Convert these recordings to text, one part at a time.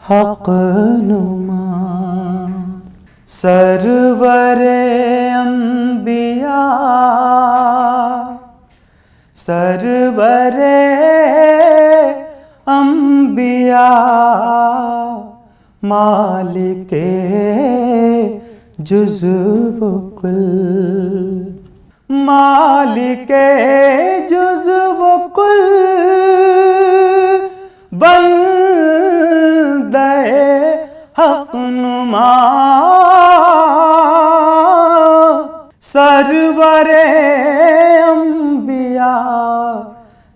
حق نما سرور انبیاء سرور انبیاء مالک جزو و کل مالک جزو و کل بندہ حق نما سرور انبیاء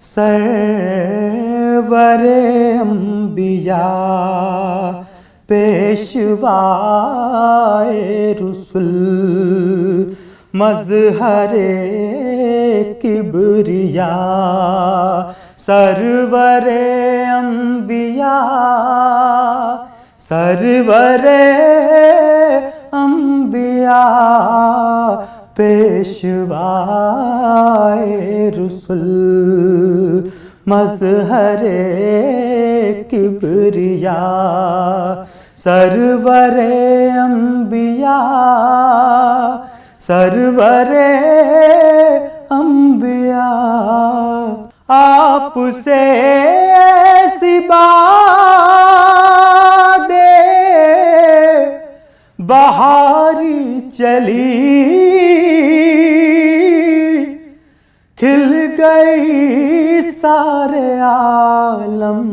سرور انبیاء پیشوائے رسول مظہر کبریا سرور انبیاء سرور انبیاء پیشوائے رسول مظہر کبریا سرور انبیاء سرور انبیاء آپ سے ایسی باد بہاری چلی کھل گئی سارے عالم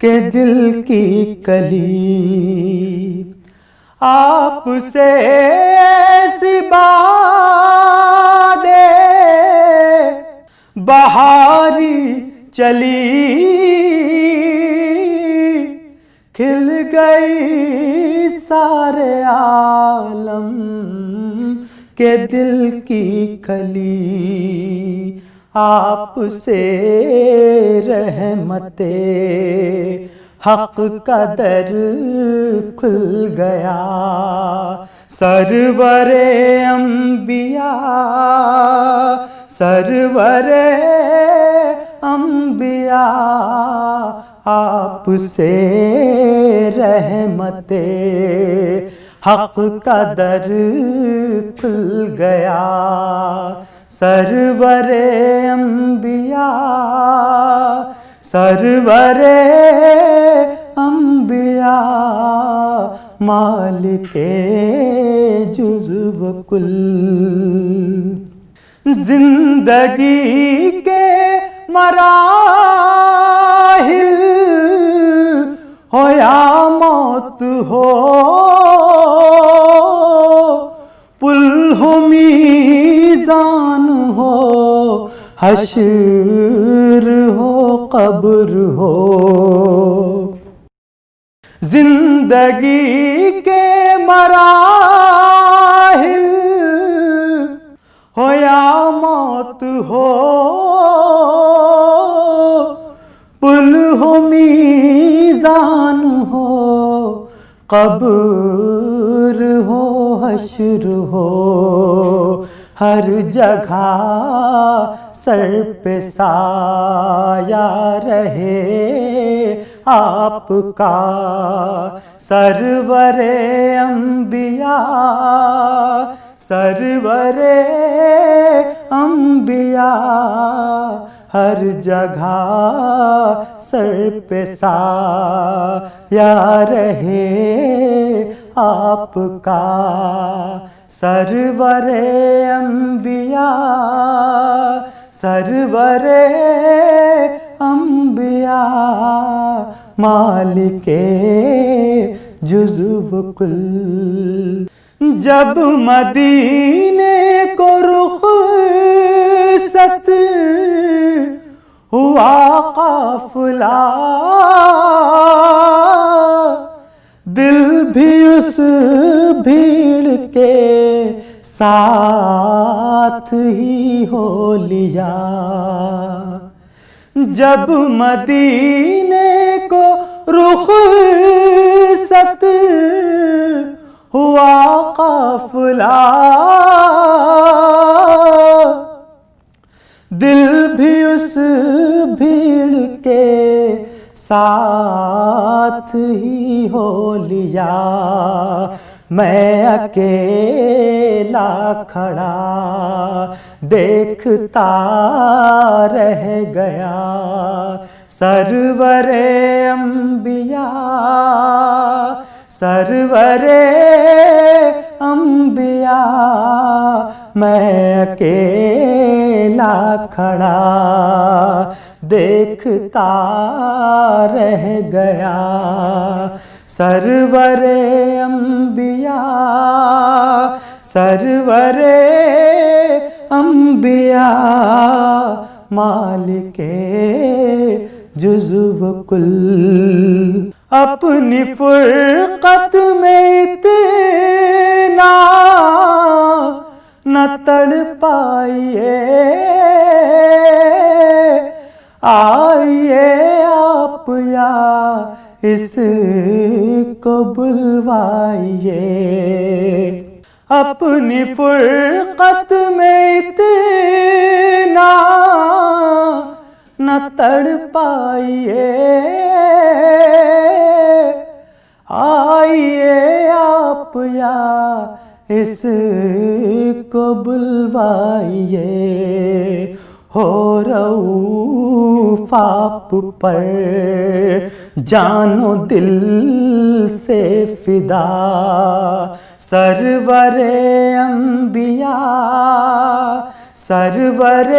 کے دل کی کلی آپ سے ایسی باد بہاری چلی کھل گئی سارے عالم کے دل کی کلی آپ سے رحمت حق کا در کھل گیا سرور انبیاء سرور انبیاء آپ سے رحمت حق کا در کھل گیا سرور انبیاء سرور انبیاء مالک جزو و کل زندگی کے مراحل ہو یا موت ہو پل ہو میزان ہو حشر ہو قبر ہو زندگی کے مراحل ہو یا موت ہو پل ہو میزان ہو قبر ہو حشر ہو ہر جگہ سر پہ سایہ رہے آپ کا سرور انبیاء سرور انبیاء ہر جگہ سر پہ سایہ رہے آپ کا سرور انبیاء سرور انبیاء مالک جزو و کل جب مدینے کو رخصت ہوا قافلہ دل بھی اس بھیڑ کے ساتھ ہی ہو لیا جب مدینے کو رخصت ہوا قافلہ دل بھی اس بھیڑ کے ساتھ ساتھ ہی ہو لیا میں اکیلا کھڑا دیکھتا رہ گیا سرور انبیاء سرور انبیاء میں اکیلا کھڑا دیکھتا رہ گیا سرور انبیاء سرور انبیاء مالک جزو و کل اپنی فرقت میں اتنا نہ تڑ پائیے آئیے آپ یا اس کو بلوائیے اپنی فرقت میں اتنا نہ تڑ پائیے آئیے آپ یا اس کو بلوائیے ہو رؤوف آپ پر جان و دل سے فدا سرور انبیاء سرور